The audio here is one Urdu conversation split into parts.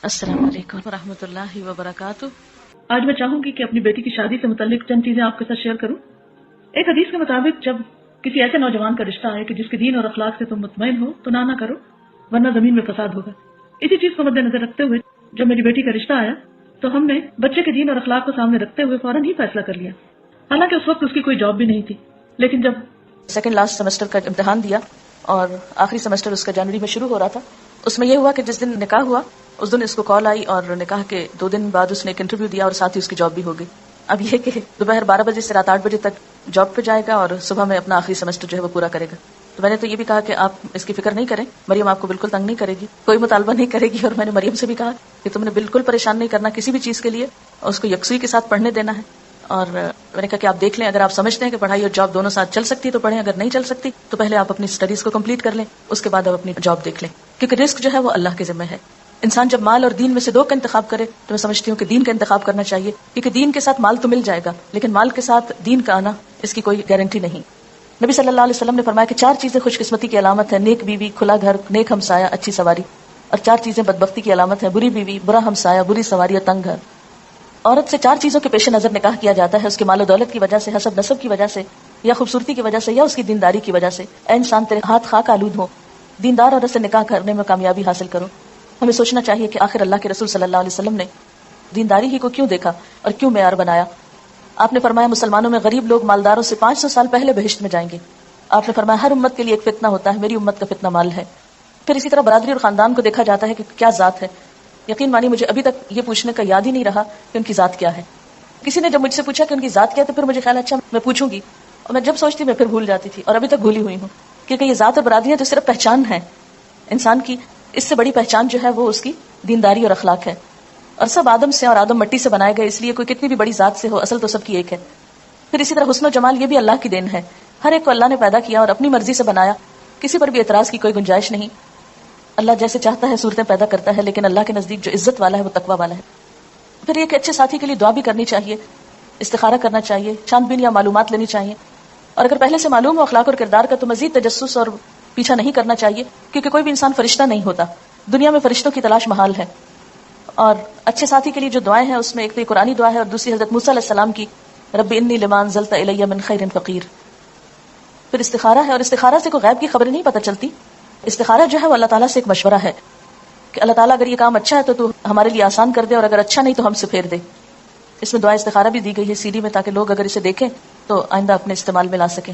السلام علیکم ورحمۃ اللہ وبرکاتہ۔ آج میں چاہوں گی کہ اپنی بیٹی کی شادی سے متعلق چند چیزیں آپ کے ساتھ شیئر کروں۔ ایک حدیث کے مطابق جب کسی ایسے نوجوان کا رشتہ آئے کہ جس کے دین اور اخلاق سے تم مطمئن ہو تو نہ کرو، ورنہ زمین میں فساد ہوگا۔ اسی چیز کو مد نظر رکھتے ہوئے جب میری بیٹی کا رشتہ آیا تو ہم نے بچے کے دین اور اخلاق کو سامنے رکھتے ہوئے فوراً ہی فیصلہ کر لیا۔ حالانکہ اس وقت اس کی کوئی جاب بھی نہیں تھی، لیکن جب سیکنڈ لاسٹ سیمسٹر کا امتحان دیا اور آخری سیمسٹر اس کا جنوری میں شروع ہو رہا تھا، اس میں یہ ہوا کہ جس دن نکاح ہوا اس دن اس کو کال آئی اور نکاح کے 2 دن بعد اس نے ایک انٹرویو دیا اور ساتھ ہی اس کی جاب بھی ہو گئی۔ اب یہ کہ دوپہر 12 بجے سے رات 8 بجے تک جاب پہ جائے گا اور صبح میں اپنا آخری سیمسٹر جو ہے وہ پورا کرے گا۔ تو میں نے تو یہ بھی کہا کہ آپ اس کی فکر نہیں کریں، مریم آپ کو بالکل تنگ نہیں کرے گی، کوئی مطالبہ نہیں کرے گی، اور میں نے مریم سے بھی کہا کہ تم نے بالکل پریشان نہیں کرنا کسی بھی چیز کے لیے، اور اس کو یکسوئی کے ساتھ پڑھنے دینا ہے۔ اور میں نے کہا کہ آپ دیکھ لیں، اگر آپ سمجھتے ہیں کہ پڑھائی اور جاب دونوں ساتھ چل سکتی تو پڑھیں، اگر نہیں چل سکتی تو پہلے آپ اپنی اسٹڈیز کو کمپلیٹ کر لیں، اس کے بعد آپ اپنی جاب دیکھ لیں، کیونکہ رزق جو ہے وہ اللہ کے ذمہ ہے۔ انسان جب مال اور دین میں سے 2 کا انتخاب کرے تو میں سمجھتی ہوں کہ دین کا انتخاب کرنا چاہیے، کیونکہ دین کے ساتھ مال تو مل جائے گا لیکن مال کے ساتھ دین کا آنا اس کی کوئی گارنٹی نہیں۔ نبی صلی اللہ علیہ وسلم نے فرمایا کہ 4 چیزیں خوش قسمتی کی علامت ہے: نیک بیوی، کھلا گھر، نیک ہمسایہ، اچھی سواری، اور 4 چیزیں بدبختی کی علامت ہے: بری بیوی، برا ہمسایہ، بری سواری اور تنگ گھر۔ عورت سے 4 چیزوں کے پیش نظر نکاح کیا جاتا ہے: اس کے مال و دولت کی وجہ سے، حسب نسب کی وجہ سے، یا خوبصورتی کی وجہ سے، یا اس کی دینداری کی وجہ سے۔ اے انسان تیرے ہاتھ خاک آلود ہو، دیندار عورت سے نکاح کرنے میں کامیابی حاصل کرو۔ ہمیں سوچنا چاہیے کہ آخر اللہ کے رسول صلی اللہ علیہ وسلم نے دینداری ہی کو کیوں دیکھا اور کیوں معیار بنایا؟ آپ نے فرمایا مسلمانوں میں غریب لوگ مالداروں سے 500 سال پہلے بہشت میں جائیں گے۔ آپ نے فرمایا ہر امت کے لیے ایک فتنہ ہوتا ہے، میری امت کا فتنہ مال ہے۔ پھر اسی طرح برادری اور خاندان کو دیکھا جاتا ہے کہ کیا ذات ہے۔ یقین مانی مجھے ابھی تک یہ پوچھنے کا یاد ہی نہیں رہا کہ ان کی ذات کیا ہے۔ کسی نے جب مجھ سے پوچھا کہ ان کی ذات کیا ہے تو پھر مجھے خیال اچھا میں پوچھوں گی، اور میں جب سوچتی میں پھر بھول جاتی تھی، اور ابھی تک بھولی ہوئی ہوں، کیونکہ یہ ذات اور برادریاں تو صرف پہچان ہے انسان کی، اس سے بڑی پہچان جو ہے وہ اس کی دینداری اور اخلاق ہے۔ اور سب آدم سے اور آدم مٹی سے بنائے گئے، اس لیے کوئی کتنی بھی بڑی ذات سے ہو اصل تو سب کی ایک ہے۔ پھر اسی طرح حسن و جمال یہ بھی اللہ کی دین ہے، ہر ایک کو اللہ نے پیدا کیا اور اپنی مرضی سے بنایا، کسی پر بھی اعتراض کی کوئی گنجائش نہیں۔ اللہ جیسے چاہتا ہے صورتیں پیدا کرتا ہے، لیکن اللہ کے نزدیک جو عزت والا ہے وہ تقوی والا ہے۔ پھر یہ کہ اچھے ساتھی کے لیے دعا بھی کرنی چاہیے، استخارہ کرنا چاہیے، چھان بین یا معلومات لینی چاہیے، اور اگر پہلے سے معلوم ہو اخلاق اور کردار کا تو مزید تجسس اور پیچھا نہیں کرنا چاہیے، کیونکہ کوئی بھی انسان فرشتہ نہیں ہوتا، دنیا میں فرشتوں کی تلاش محال ہے۔ اور اچھے ساتھی کے لیے جو دعائیں ہیں اس میں ایک تو قرآنی دعا ہے اور دوسری حضرت موسیٰ علیہ السلام کی رب انی لما انزلت الی من خیر فقیر۔ پھر استخارہ ہے، اور استخارہ سے کوئی غیب کی خبریں نہیں پتہ چلتی، استخارہ جو ہے وہ اللہ تعالیٰ سے ایک مشورہ ہے کہ اللہ تعالیٰ اگر یہ کام اچھا ہے تو ہمارے لیے آسان کر دے، اور اگر اچھا نہیں تو ہم سے پھیر دے۔ اس میں دعا استخارہ بھی دی گئی ہے CD میں، تاکہ لوگ اگر اسے دیکھیں تو آئندہ اپنے استعمال میں لا سکیں۔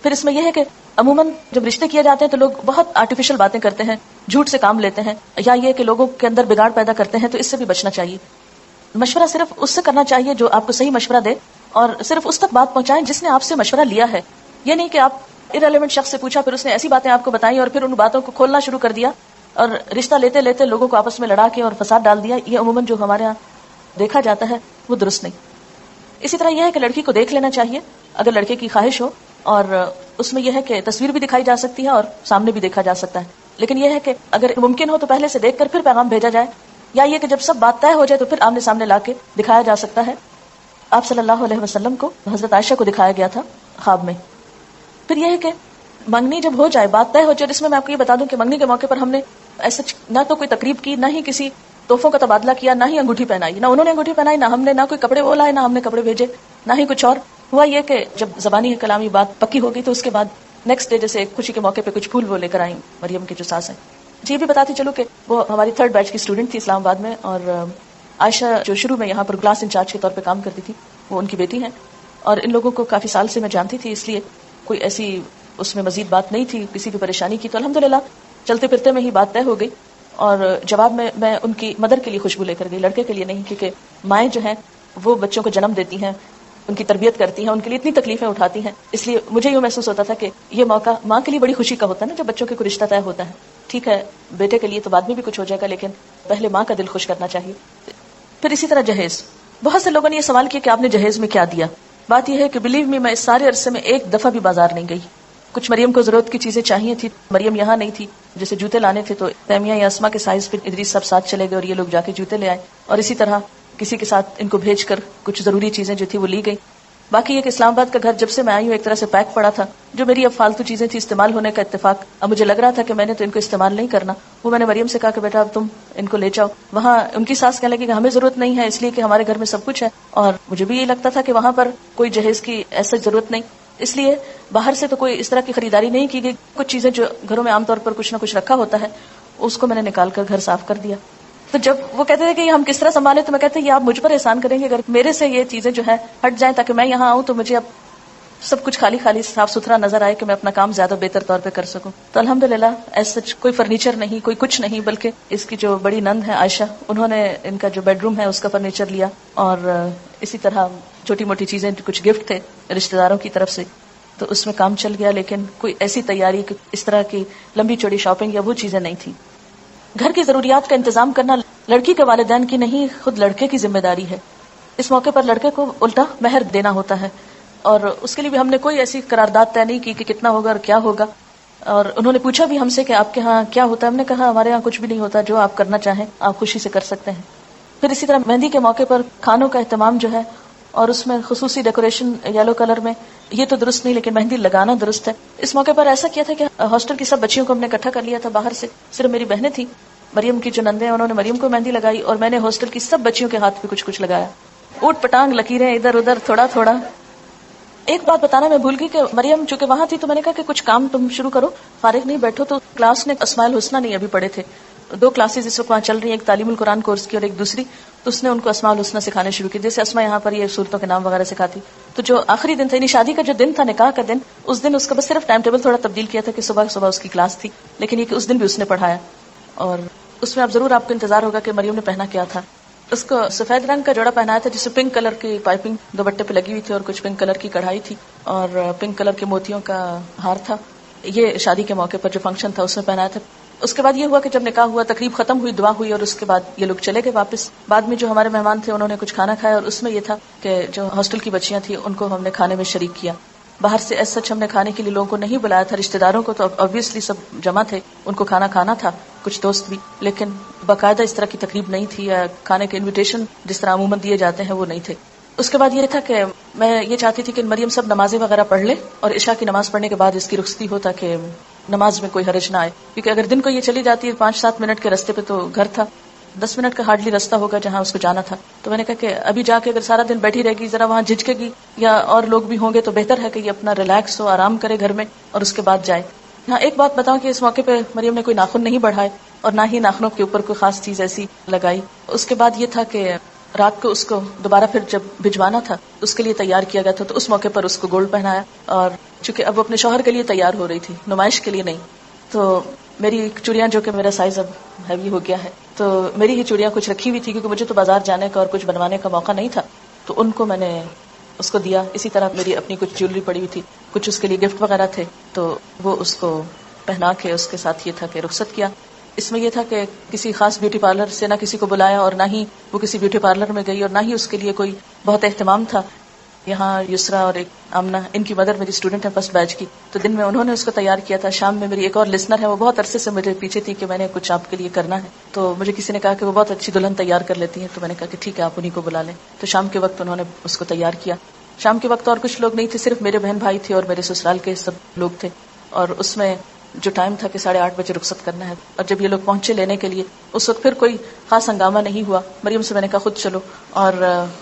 پھر اس میں یہ ہے کہ عموماً جب رشتے کیے جاتے ہیں تو لوگ بہت آرٹیفیشل باتیں کرتے ہیں، جھوٹ سے کام لیتے ہیں، یا یہ کہ لوگوں کے اندر بگاڑ پیدا کرتے ہیں، تو اس سے بھی بچنا چاہیے۔ مشورہ صرف اس سے کرنا چاہیے جو آپ کو صحیح مشورہ دے، اور صرف اس تک بات پہنچائیں جس نے آپ سے مشورہ لیا ہے۔ یہ نہیں کہ آپ ارریلیونٹ شخص سے پوچھا، پھر اس نے ایسی باتیں آپ کو بتائیں اور پھر ان باتوں کو کھولنا شروع کر دیا اور رشتہ لیتے لیتے لوگوں کو آپس میں لڑا کے اور فساد ڈال دیا۔ یہ عموماً جو ہمارے یہاں دیکھا جاتا ہے وہ درست نہیں۔ اسی طرح یہ ہے کہ لڑکی کو دیکھ لینا چاہیے اگر لڑکے کی خواہش ہو، اور اس میں یہ ہے کہ تصویر بھی دکھائی جا سکتی ہے اور سامنے بھی دیکھا جا سکتا ہے، لیکن یہ ہے کہ اگر ممکن ہو تو پہلے سے دیکھ کر پھر پیغام بھیجا جائے، یا یہ کہ جب سب بات طے ہو جائے تو پھر آمنے سامنے لا کے دکھایا جا سکتا ہے۔ آپ صلی اللہ علیہ وسلم کو حضرت عائشہ کو دکھایا گیا تھا خواب میں۔ پھر یہ ہے کہ منگنی جب ہو جائے، بات طے ہو جائے، جس میں آپ کو یہ بتا دوں کہ منگنی کے موقع پر ہم نے ایسا نہ تو کوئی تقریب کی، نہ ہی کسی تحفوں کا تبادلہ کیا، نہ ہی انگوٹھی پہنائی، نہ انہوں نے انگوٹھی پہنائی، نہ ہم نے، نہ کوئی کپڑے وہ لائے، نہ ہم نے کپڑے بھیجے، نہ ہی کچھ اور ہوا۔ یہ کہ جب زبانی کلامی بات پکی ہو گئی تو اس کے بعد نیکسٹ ڈے جیسے خوشی کے موقع پہ کچھ پھول وہ لے کر آئیں مریم کی جو ساس ہیں۔ یہ بھی بتاتی چلو کہ وہ ہماری 3rd بیچ کی اسٹوڈنٹ تھی اسلام آباد میں، اور عائشہ جو شروع میں یہاں پر کلاس انچارج کے طور پہ کام کرتی تھی وہ ان کی بیٹی ہیں، اور ان لوگوں کو کافی سال سے میں جانتی تھی، اس لیے کوئی ایسی اس میں مزید بات نہیں تھی کسی بھی پریشانی کی۔ تو الحمدللہ چلتے پھرتے میں ہی بات طے ہو گئی، اور جواب میں ان کی مدر کے لیے خوشبو لے کر گئی، لڑکے کے لیے نہیں، کیونکہ مائیں جو ہیں وہ بچوں کو جنم دیتی ہیں، ان کی تربیت کرتی ہیں، ان کے لیے اتنی تکلیفیں اٹھاتی ہیں، اس لیے مجھے یوں محسوس ہوتا تھا کہ یہ موقع ماں کے لیے بڑی خوشی کا ہوتا ہے نا جب بچوں کے کوئی رشتہ طے ہوتا ہے۔ ٹھیک ہے بیٹے کے لیے تو بعد میں بھی کچھ ہو جائے گا، لیکن پہلے ماں کا دل خوش کرنا چاہیے۔ پھر اسی طرح جہیز، بہت سے لوگوں نے یہ سوال کیا کہ آپ نے جہیز میں کیا دیا۔ بات یہ ہے کہ بلیو می، میں اس سارے عرصے میں ایک دفعہ بھی بازار نہیں گئی۔ کچھ مریم کو ضرورت کی چیزیں چاہیے تھی، مریم یہاں نہیں تھی، جیسے جوتے لانے تھے تو تیمیہ یا اسما کے سائز پہ ادریس سب ساتھ چلے گئے اور یہ لوگ جا کے جوتے لے آئے، اور اسی طرح کسی کے ساتھ ان کو بھیج کر کچھ ضروری چیزیں جو تھی وہ لی گئی۔ باقی ایک اسلام آباد کا گھر جب سے میں آئی ہوں ایک طرح سے پیک پڑا تھا. جو میری اب فالتو چیزیں تھی استعمال ہونے کا اتفاق, اب مجھے لگ رہا تھا کہ میں نے تو ان کو استعمال نہیں کرنا. وہ میں نے مریم سے کہا کہ بیٹا اب تم ان کو لے جاؤ. وہاں ان کی ساس کہنے لگی کہ ہمیں ضرورت نہیں ہے, اس لیے کہ ہمارے گھر میں سب کچھ ہے. اور مجھے بھی یہ لگتا تھا کہ وہاں پر کوئی جہیز کی ایسا ضرورت نہیں, اس لیے باہر سے تو کوئی اس طرح کی خریداری نہیں کی گئی. کچھ چیزیں جو گھروں میں عام طور پر کچھ نہ کچھ رکھا ہوتا ہے اس کو میں نے نکال کر گھر صاف کر دیا. تو جب وہ کہتے تھے کہ ہم کس طرح سنبھالیں, تو میں کہتے ہیں یہ آپ مجھ پر احسان کریں گے اگر میرے سے یہ چیزیں جو ہے ہٹ جائیں تاکہ میں یہاں آؤں تو مجھے اب سب کچھ خالی خالی صاف ستھرا نظر آئے کہ میں اپنا کام زیادہ بہتر طور پہ کر سکوں. تو الحمدللہ ایسا کوئی فرنیچر نہیں, کوئی کچھ نہیں, بلکہ اس کی جو بڑی نند ہے عائشہ, انہوں نے ان کا جو بیڈ روم ہے اس کا فرنیچر لیا, اور اسی طرح چھوٹی موٹی چیزیں کچھ گفٹ تھے رشتہ داروں کی طرف سے, تو اس میں کام چل گیا. لیکن کوئی ایسی تیاری کہ اس طرح کی لمبی چوڑی شاپنگ یا وہ چیزیں نہیں تھی. گھر کی ضروریات کا انتظام کرنا لڑکی کے والدین کی نہیں, خود لڑکے کی ذمہ داری ہے. اس موقع پر لڑکے کو الٹا مہر دینا ہوتا ہے, اور اس کے لیے بھی ہم نے کوئی ایسی قرارداد طے نہیں کی کہ کتنا ہوگا اور کیا ہوگا. اور انہوں نے پوچھا بھی ہم سے کہ آپ کے ہاں کیا ہوتا ہے. ہم نے کہا ہمارے ہاں کچھ بھی نہیں ہوتا, جو آپ کرنا چاہیں آپ خوشی سے کر سکتے ہیں. پھر اسی طرح مہندی کے موقع پر کھانوں کا اہتمام جو ہے, اور اس میں خصوصی ڈیکوریشن یلو کلر میں, یہ تو درست نہیں لیکن مہندی لگانا درست ہے. اس موقع پر ایسا کیا تھا کہ ہاسٹل کی سب بچیوں کو ہم نے اکٹھا کر لیا تھا باہر سے. صرف میری بہنیں تھیں, مریم کی جو نندیں انہوں نے مریم کو مہندی لگائی, اور میں نے ہاسٹل کی سب بچیوں کے ہاتھ پہ کچھ کچھ لگایا. اوٹ پٹانگ لکیریں ادھر ادھر تھوڑا تھوڑا. ایک بات بتانا میں بھول گئی کہ مریم چونکہ وہاں تھی تو میں نے کہا کہ کچھ کام تم شروع کرو, فارغ نہیں بیٹھو. تو کلاس نے اسماء الحسنی نہیں ابھی پڑھے تھے, 2 کلاسز اس وقت وہاں چل رہی ہیں, ایک تعلیم القرآن کورس کی اور ایک دوسری. تو اس نے ان کو اسماء الحسنی سکھانے شروع کی, جیسے اسماء یہاں پر یہ صورتوں کے نام وغیرہ سکھاتی. تو جو آخری دن تھا, یعنی شادی کا جو دن تھا, نکاح کا دن, اس دن اس کا بس صرف ٹائم ٹیبل تھوڑا تبدیل کیا تھا کہ صبح صبح اس کی کلاس تھی, لیکن یہ کہ اس دن بھی اس نے پڑھایا. اور اس میں اب ضرور آپ کو انتظار ہوگا کہ مریم نے پہنا کیا تھا. اس کو سفید رنگ کا جوڑا پہنایا تھا جس میں پنک کلر کی پائپنگ دوپٹے پہ لگی ہوئی تھی, اور کچھ پنک کلر کی کڑھائی تھی, اور پنک کلر کے موتیوں کا ہار تھا. یہ شادی کے موقع پر جو فنکشن تھا اس میں پہنایا تھا. اس کے بعد یہ ہوا کہ جب نکاح ہوا, تقریب ختم ہوئی, دعا ہوئی, اور اس کے بعد یہ لوگ چلے گئے واپس. بعد میں جو ہمارے مہمان تھے انہوں نے کچھ کھانا کھایا, اور اس میں یہ تھا کہ جو ہاسٹل کی بچیاں تھیں ان کو ہم نے کھانے میں شریک کیا. باہر سے ایس سچ ہم نے کھانے کے لیے لوگوں کو نہیں بلایا تھا, رشتہ داروں کو تو obviously سب جمع تھے, ان کو کھانا تھا, کچھ دوست بھی, لیکن باقاعدہ اس طرح کی تقریب نہیں تھی, یا کھانے کے انویٹیشن جس طرح عموماً دیے جاتے ہیں وہ نہیں تھے. اس کے بعد یہ تھا کہ میں یہ چاہتی تھی کہ مریم سب نمازیں وغیرہ پڑھ لے, اور عشاء کی نماز پڑھنے کے بعد اس کی رخصتی ہو تاکہ نماز میں کوئی حرج نہ آئے, کیونکہ اگر دن کو یہ چلی جاتی ہے 5-7 منٹ کے راستے پہ, تو گھر تھا 10 منٹ کا ہارڈلی راستہ ہوگا جہاں اس کو جانا تھا. تو میں نے کہا کہ ابھی جا کے اگر سارا دن بیٹھی رہے گی, ذرا وہاں جھجکے گی, یا اور لوگ بھی ہوں گے, تو بہتر ہے کہ یہ اپنا ریلیکس ہو, آرام کرے گھر میں, اور اس کے بعد جائے. ہاں ایک بات بتاؤں کہ اس موقع پہ مریم نے کوئی ناخن نہیں بڑھائے, اور نہ ہی ناخنوں کے اوپر کوئی خاص چیز ایسی لگائی. اس کے بعد یہ تھا کہ رات کو اس کو دوبارہ پھر جب بھجوانا تھا اس کے لیے تیار کیا گیا تھا, تو اس موقع پر اس کو گولڈ پہنایا. اور چونکہ اب وہ اپنے شوہر کے لیے تیار ہو رہی تھی, نمائش کے لیے نہیں, تو میری چوڑیاں, جو کہ میرا سائز اب ہیوی ہو گیا ہے, تو میری ہی چوڑیاں کچھ رکھی ہوئی تھی, کیونکہ مجھے تو بازار جانے کا اور کچھ بنوانے کا موقع نہیں تھا, تو ان کو میں نے اس کو دیا. اسی طرح میری اپنی کچھ جیولری پڑی ہوئی تھی, کچھ اس کے لیے گفٹ وغیرہ تھے, تو وہ اس کو پہنا کے اس کے ساتھ یہ تھا کہ رخصت کیا. اس میں یہ تھا کہ کسی خاص بیوٹی پارلر سے نہ کسی کو بلایا, اور نہ ہی وہ کسی بیوٹی پارلر میں گئی, اور نہ ہی اس کے لیے کوئی بہت اہتمام تھا. یہاں یسرا اور ایک آمنہ, ان کی مدر میری اسٹوڈنٹ ہے فرسٹ بیچ کی, تو دن میں انہوں نے اس کو تیار کیا تھا. شام میں میری ایک اور لسنر ہے, وہ بہت عرصے سے مجھے پیچھے تھی کہ میں نے کچھ آپ کے لیے کرنا ہے, تو مجھے کسی نے کہا کہ وہ بہت اچھی دلہن تیار کر لیتی ہیں, تو میں نے کہا کہ ٹھیک ہے آپ انہیں کو بلا لیں. تو شام کے وقت انہوں نے اس کو تیار کیا. شام کے وقت اور کچھ لوگ نہیں تھے, صرف میرے بہن بھائی تھے اور میرے سسرال کے سب لوگ تھے. اور اس میں جو ٹائم تھا کہ 8:30 بجے رخصت کرنا ہے, اور جب یہ لوگ پہنچے لینے کے لیے, اس وقت پھر کوئی خاص ہنگامہ نہیں ہوا. مریم سے میں نے کہا خود چلو, اور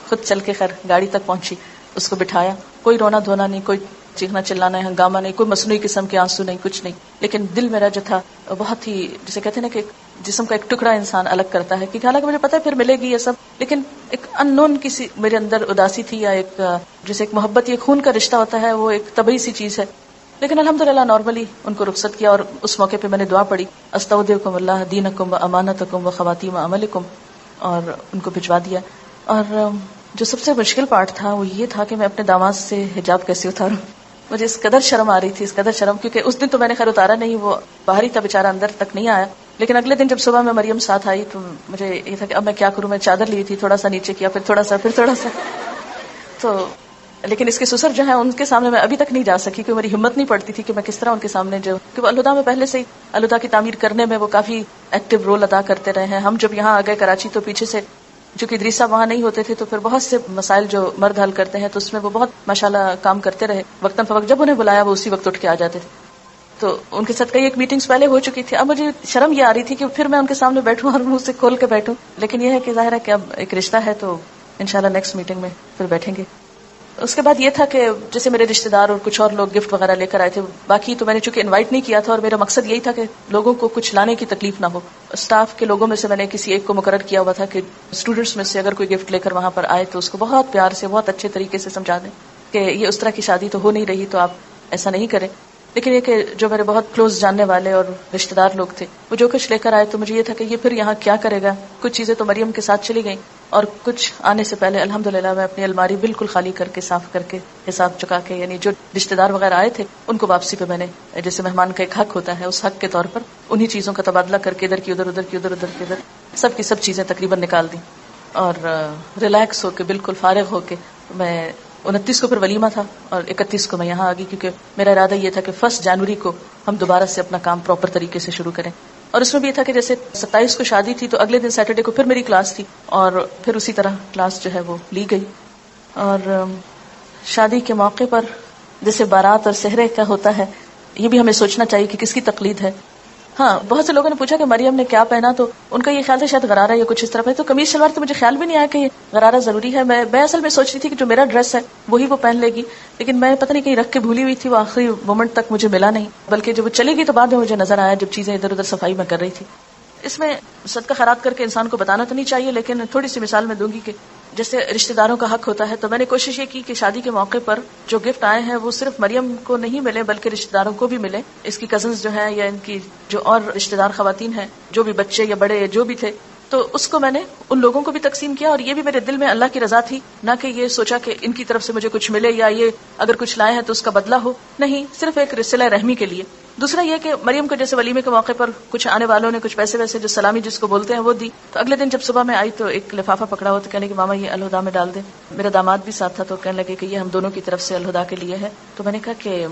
خود چل کے خیر گاڑی تک پہنچی, اس کو بٹھایا. کوئی رونا دھونا نہیں, کوئی چیخنا چلانا ہے, ہنگامہ نہیں, کوئی مصنوعی قسم کے آنسو نہیں, کچھ نہیں. لیکن دل میرا جو تھا بہت ہی, جسے کہتے ہیں نا کہ جسم کا ایک ٹکڑا انسان الگ کرتا ہے, کہ حالانکہ مجھے پتا ہے پھر ملے گی یہ سب, لیکن ایک ان نون کسی میرے اندر اداسی تھی, یا ایک جیسے ایک محبت, یہ خون کا رشتہ ہوتا ہے, وہ ایک طبعی سی چیز ہے. لیکن الحمدللہ نارملی ان کو رخصت کیا, اور اس موقع پہ میں نے دعا پڑھی, استودعکم اللہ دینکم و امانتکم و خواتیم عملکم, اور ان کو بھجوا دیا. اور جو سب سے مشکل پارٹ تھا وہ یہ تھا کہ میں اپنے داماد سے حجاب کیسے اتاروں. مجھے اس قدر شرم آ رہی تھی, اس قدر شرم, کیونکہ اس دن تو میں نے خیر اتارا نہیں, وہ باہر ہی تھا بیچارہ, اندر تک نہیں آیا. لیکن اگلے دن جب صبح میں مریم ساتھ آئی تو مجھے یہ تھا کہ اب میں کیا کروں. میں چادر لی تھی, تھوڑا سا نیچے کیا, پھر تھوڑا سا, تو لیکن اس کے سسر جو ہیں ان کے سامنے میں ابھی تک نہیں جا سکی, کیونکہ میری ہمت نہیں پڑتی تھی کہ میں کس طرح ان کے سامنے جو, کہ الہدا میں پہلے سے ہی الہدا کی تعمیر کرنے میں وہ کافی ایکٹیو رول ادا کرتے رہے ہیں. ہم جب یہاں آ گئے کراچی تو پیچھے سے چونکہ ادریس صاحب وہاں نہیں ہوتے تھے تو پھر بہت سے مسائل جو مرد حل کرتے ہیں تو اس میں وہ بہت ماشاءاللہ کام کرتے رہے. وقتاً فوقت جب انہیں بلایا وہ اسی وقت اٹھ کے آ جاتے تھے. تو ان کے ساتھ کئی ایک میٹنگز پہلے ہو چکی تھی. اب مجھے شرم یہ آ رہی تھی کہ پھر میں ان کے سامنے بیٹھوں اور منہ سے کھول کے بیٹھوں, لیکن یہ ہے کہ ظاہر ہے کہ اب ایک رشتہ ہے تو انشاءاللہ نیکسٹ میٹنگ میں پھر بیٹھیں گے. اس کے بعد یہ تھا کہ جیسے میرے رشتہ دار اور کچھ اور لوگ گفٹ وغیرہ لے کر آئے تھے. باقی تو میں نے چونکہ انوائٹ نہیں کیا تھا اور میرا مقصد یہی تھا کہ لوگوں کو کچھ لانے کی تکلیف نہ ہو. اسٹاف کے لوگوں میں سے میں نے کسی ایک کو مقرر کیا ہوا تھا کہ اسٹوڈنٹس میں سے اگر کوئی گفٹ لے کر وہاں پر آئے تو اس کو بہت پیار سے بہت اچھے طریقے سے سمجھا دیں کہ یہ اس طرح کی شادی تو ہو نہیں رہی, تو آپ ایسا نہیں کریں. لیکن یہ کہ جو میرے بہت کلوز جاننے والے اور رشتہ دار لوگ تھے وہ جو کچھ لے کر آئے تو مجھے یہ تھا کہ یہ پھر یہاں کیا کرے گا. کچھ چیزیں تو مریم کے ساتھ چلی گئیں اور کچھ آنے سے پہلے الحمدللہ میں اپنی الماری بالکل خالی کر کے صاف کر کے حساب چکا کے, یعنی جو رشتہ دار وغیرہ آئے تھے ان کو واپسی پہ میں نے جیسے مہمان کا ایک حق ہوتا ہے اس حق کے طور پر انہی چیزوں کا تبادلہ کر کے ادھر کی ادھر, ادھر کی ادھر, ادھر کی ادھر سب کی سب چیزیں تقریباً نکال دی اور ریلیکس ہو کے بالکل فارغ ہو کے میں 29 کو پھر ولیمہ تھا اور 31 کو میں یہاں آ گئی, کیونکہ میرا ارادہ یہ تھا کہ 1 جنوری کو ہم دوبارہ سے اپنا کام پراپر طریقے سے شروع کریں. اور اس میں بھی یہ تھا کہ جیسے 27 کو شادی تھی تو اگلے دن سیٹرڈے کو پھر میری کلاس تھی اور پھر اسی طرح کلاس جو ہے وہ لی گئی. اور شادی کے موقع پر جیسے بارات اور سہرے کا ہوتا ہے یہ بھی ہمیں سوچنا چاہیے کہ کس کی تقلید ہے. ہاں, بہت سے لوگوں نے پوچھا کہ مریم نے کیا پہنا, تو ان کا یہ خیال تھا شاید غرارہ یا کچھ اس طرح پہ, تو قمیص شلوار تو مجھے خیال بھی نہیں آیا کہ یہ غرارہ ضروری ہے. میں اصل میں سوچ رہی تھی کہ جو میرا ڈریس ہے وہی وہ پہن لے گی, لیکن میں پتہ نہیں کہیں رکھ کے بھولی ہوئی تھی, وہ آخری مومنٹ تک مجھے ملا نہیں, بلکہ جب وہ چلی گئی تو بعد میں مجھے نظر آیا جب چیزیں ادھر ادھر صفائی میں کر رہی تھی. اس میں صدقہ خیرات کر کے انسان کو بتانا تو نہیں چاہیے, لیکن تھوڑی سی مثال میں دوں گی کہ جیسے رشتہ داروں کا حق ہوتا ہے تو میں نے کوشش یہ کی کہ شادی کے موقع پر جو گفٹ آئے ہیں وہ صرف مریم کو نہیں ملے بلکہ رشتہ داروں کو بھی ملے. اس کی کزنز جو ہیں یا ان کی جو اور رشتہ دار خواتین ہیں, جو بھی بچے یا بڑے جو بھی تھے, تو اس کو میں نے ان لوگوں کو بھی تقسیم کیا. اور یہ بھی میرے دل میں اللہ کی رضا تھی, نہ کہ یہ سوچا کہ ان کی طرف سے مجھے کچھ ملے یا یہ اگر کچھ لائے ہیں تو اس کا بدلہ ہو, نہیں, صرف ایک صلہ رحمی کے لیے. دوسرا یہ کہ مریم کو جیسے ولیمے کے موقع پر کچھ آنے والوں نے کچھ پیسے ویسے جو سلامی جس کو بولتے ہیں وہ دی, تو اگلے دن جب صبح میں آئی تو ایک لفافہ پکڑا ہوا تو کہنے کہ ماما یہ الہدا میں ڈال دیں. میرا داماد بھی ساتھ تھا تو کہنے لگے کہ یہ ہم دونوں کی طرف سے الہدا کے لیے ہے. تو میں نے کہا کہ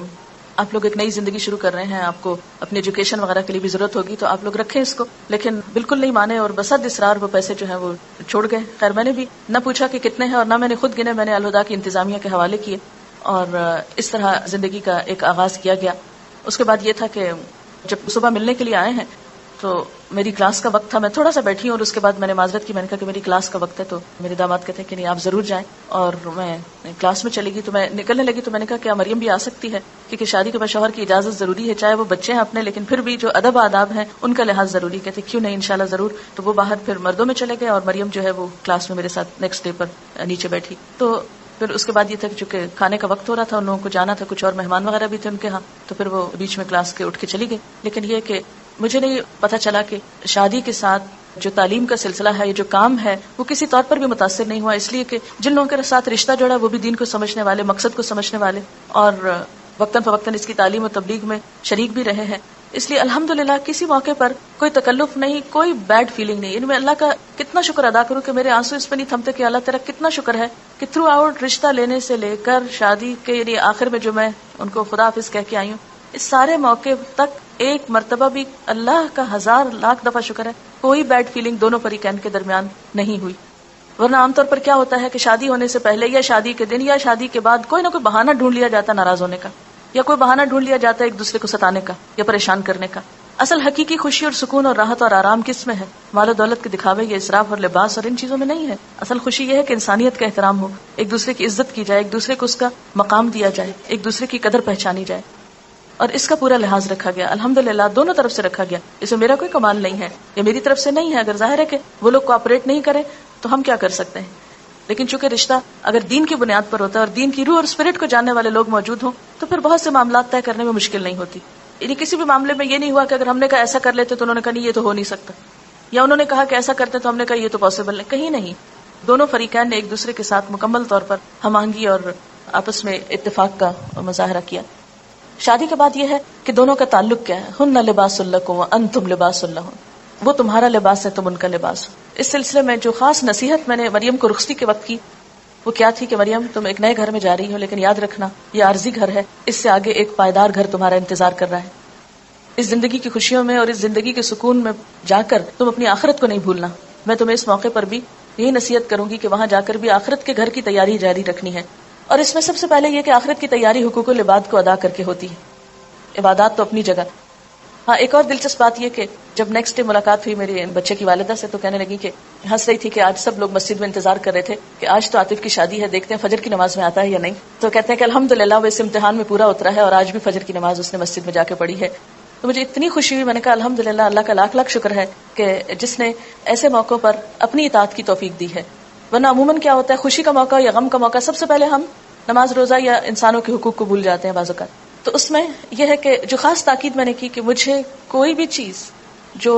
آپ لوگ ایک نئی زندگی شروع کر رہے ہیں, آپ کو اپنی ایجوکیشن وغیرہ کے لیے بھی ضرورت ہوگی تو آپ لوگ رکھیں اس کو, لیکن بالکل نہیں مانے اور بسد اصرار وہ پیسے جو ہیں وہ چھوڑ گئے. خیر میں نے بھی نہ پوچھا کہ کتنے ہیں اور نہ میں نے خود گنے, میں نے الہدا کی انتظامیہ کے حوالے کیے اور اس طرح زندگی کا ایک آغاز کیا گیا. اس کے بعد یہ تھا کہ جب صبح ملنے کے لیے آئے ہیں تو میری کلاس کا وقت تھا, میں تھوڑا سا بیٹھی ہوں اور اس کے بعد میں نے معذرت کی, میں نے کہا کہ میری کلاس کا وقت ہے. تو میرے داماد کہتے ہیں کہ نہیں آپ ضرور جائیں, اور میں کلاس میں چلے گی. تو میں نکلنے لگی تو میں نے کہا کیا مریم بھی آ سکتی ہے, کیونکہ شادی کے بعد شوہر کی اجازت ضروری ہے, چاہے وہ بچے ہیں اپنے لیکن پھر بھی جو ادب آداب ہیں ان کا لحاظ ضروری. کہتے کیوں نہیں انشاءاللہ ضرور. تو وہ باہر پھر مردوں میں چلے گئے اور مریم جو ہے وہ کلاس میں میرے ساتھ نیکسٹ ڈے پر نیچے بیٹھی. تو پھر اس کے بعد یہ تھا کہ چونکہ کھانے کا وقت ہو رہا تھا, ان لوگوں کو جانا تھا, کچھ اور مہمان وغیرہ بھی تھے ان کے ہاں, تو پھر وہ بیچ میں کلاس کے اٹھ کے چلی گئی. لیکن یہ کہ مجھے نہیں پتا چلا کہ شادی کے ساتھ جو تعلیم کا سلسلہ ہے, یہ جو کام ہے, وہ کسی طور پر بھی متاثر نہیں ہوا, اس لیے کہ جن لوگوں کے ساتھ رشتہ جوڑا وہ بھی دین کو سمجھنے والے, مقصد کو سمجھنے والے اور وقتاً فوقتاً اس کی تعلیم و تبلیغ میں شریک بھی رہے ہیں. اس لیے الحمدللہ کسی موقع پر کوئی تکلف نہیں, کوئی بیڈ فیلنگ نہیں. یعنی میں اللہ کا کتنا شکر ادا کروں کہ میرے آنسو اس پہ نہیں تھمتے کہ اللہ تیرا کتنا شکر ہے کہ تھرو آؤٹ رشتہ لینے سے لے کر شادی کے یعنی آخر میں جو میں ان کو خدا حافظ کہہ کے آئی ہوں, اس سارے موقع تک ایک مرتبہ بھی اللہ کا 1000 لاکھ دفعہ شکر ہے کوئی بیڈ فیلنگ دونوں فریقین کے درمیان نہیں ہوئی. ورنہ عام طور پر کیا ہوتا ہے کہ شادی ہونے سے پہلے یا شادی کے دن یا شادی کے بعد کوئی نہ کوئی بہانہ ڈھونڈ لیا جاتا ناراض ہونے کا, یا کوئی بہانہ ڈھونڈ لیا جاتا ہے ایک دوسرے کو ستانے کا یا پریشان کرنے کا. اصل حقیقی خوشی اور سکون اور راحت اور آرام کس میں ہے؟ مال و دولت کے دکھاوے یا اسراف اور لباس اور ان چیزوں میں نہیں ہے. اصل خوشی یہ ہے کہ انسانیت کا احترام ہو, ایک دوسرے کی عزت کی جائے, ایک دوسرے کو اس کا مقام دیا جائے, ایک دوسرے کی قدر پہچانی جائے. اور اس کا پورا لحاظ رکھا گیا الحمدللہ, دونوں طرف سے رکھا گیا. اس میں میرا کوئی کمال نہیں ہے, یہ میری طرف سے نہیں ہے. اگر ظاہر ہے کہ وہ لوگ کوآپریٹ نہیں کریں تو ہم کیا کر سکتے ہیں, لیکن چونکہ رشتہ اگر دین کی بنیاد پر ہوتا ہے اور دین کی روح اور اسپرٹ کو جاننے والے لوگ موجود ہوں تو پھر بہت سے معاملات طے کرنے میں مشکل نہیں ہوتی. یعنی کسی بھی معاملے میں یہ نہیں ہوا کہ اگر ہم نے کہا ایسا کر لیتے تو انہوں نے کہا نہیں یہ تو ہو نہیں سکتا, یا انہوں نے کہا کہ ایسا کرتے تو ہم نے کہا یہ تو پاسبل نہیں. کہیں نہیں, دونوں فریقین نے ایک دوسرے کے ساتھ مکمل طور پر ہم آہنگی اور آپس میں اتفاق کا مظاہرہ کیا. شادی کے بعد یہ ہے کہ دونوں کا تعلق کیا ہے. ہن لباس لکم وانتم لباس لہن, وہ تمہارا لباس ہے تم ان کا لباس. اس سلسلے میں جو خاص نصیحت میں نے مریم کو رخصتی کے وقت کی وہ کیا تھی کہ مریم تم ایک نئے گھر میں جا رہی ہو, لیکن یاد رکھنا یہ عارضی گھر ہے, اس سے آگے ایک پائیدار گھر تمہارا انتظار کر رہا ہے. اس زندگی کی خوشیوں میں اور اس زندگی کے سکون میں جا کر تم اپنی آخرت کو نہیں بھولنا. میں تمہیں اس موقع پر بھی یہی نصیحت کروں گی کہ وہاں جا کر بھی آخرت کے گھر کی تیاری جاری رکھنی ہے. اور اس میں سب سے پہلے یہ کہ آخرت کی تیاری حقوق العباد کو ادا کر کے ہوتی ہے. عبادات تو اپنی جگہ. ہاں ایک اور دلچسپ بات یہ کہ جب نیکسٹ ڈے ملاقات ہوئی میرے بچے کی والدہ سے تو کہنے لگی کہ ہنس رہی تھی کہ آج سب لوگ مسجد میں انتظار کر رہے تھے کہ آج تو عاطف کی شادی ہے، دیکھتے ہیں فجر کی نماز میں آتا ہے یا نہیں. تو کہتے ہیں کہ الحمدللہ وہ اس امتحان میں پورا اترا ہے اور آج بھی فجر کی نماز اس نے مسجد میں جا کے پڑھی ہے. تو مجھے اتنی خوشی ہوئی. میں نے کہا الحمدللہ، اللہ کا لاکھ لاکھ شکر ہے کہ جس نے ایسے موقعوں پر اپنی اطاعت کی توفیق دی ہے. ورنہ عموماً کیا ہوتا ہے، خوشی کا موقع یا غم کا موقع، سب سے پہلے ہم نماز روزہ یا انسانوں کے حقوق کو بھول جاتے ہیں بعض اوقات. تو اس میں یہ ہے کہ جو خاص تاکید میں نے کی کہ مجھے کوئی بھی چیز جو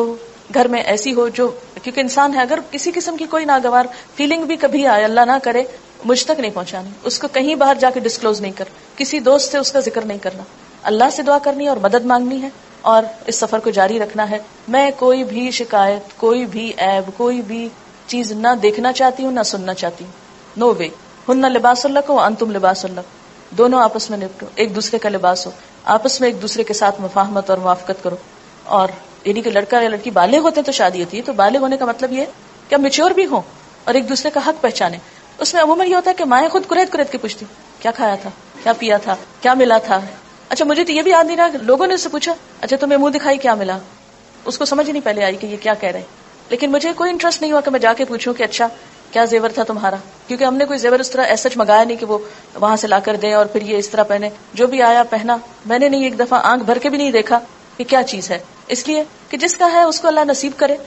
گھر میں ایسی ہو جو، کیونکہ انسان ہے، اگر کسی قسم کی کوئی ناگوار فیلنگ بھی کبھی آئے، اللہ نہ کرے، مجھ تک نہیں پہنچانی، اس کو کہیں باہر جا کے ڈسکلوز نہیں کر، کسی دوست سے اس کا ذکر نہیں کرنا، اللہ سے دعا کرنی ہے اور مدد مانگنی ہے اور اس سفر کو جاری رکھنا ہے. میں کوئی بھی شکایت، کوئی بھی عیب، کوئی بھی چیز نہ دیکھنا چاہتی ہوں، نہ سننا چاہتی ہوں. نو وے. ہن لباس لکم وانتم لباس لکم. دونوں آپس میں نپٹو، ایک دوسرے کا لباس ہو، آپس میں ایک دوسرے کے ساتھ مفاہمت اور موافقت کرو. اور یعنی کہ لڑکا یا لڑکی بالغ ہوتے ہیں تو شادی ہوتی ہے، تو بالغ ہونے کا مطلب یہ کہ میچور بھی ہوں اور ایک دوسرے کا حق پہچانے. اس میں عموماً یہ ہوتا ہے کہ مائیں خود کریت کے پوچھتی کیا کھایا تھا، کیا پیا تھا، کیا ملا تھا. اچھا مجھے تو یہ بھی یاد نہیں رہا، لوگوں نے اس سے پوچھا اچھا تمہیں منہ دکھائی کیا ملا، اس کو سمجھ نہیں پہلے آئی کہ یہ کیا کہہ رہے ہیں. لیکن مجھے کوئی انٹرسٹ نہیں ہوا کہ میں جا کے پوچھوں کہ اچھا کیا زیور تھا تمہارا، کیونکہ ہم نے کوئی زیور اس طرح ایسا منگایا نہیں کہ وہ وہاں سے لا کر دیں اور پھر یہ اس طرح پہنے. جو بھی آیا پہنا. میں نے نہیں ایک دفعہ آنکھ بھر کے بھی نہیں دیکھا کہ کیا چیز ہے، اس لیے کہ جس کا ہے اس کو اللہ نصیب کرے.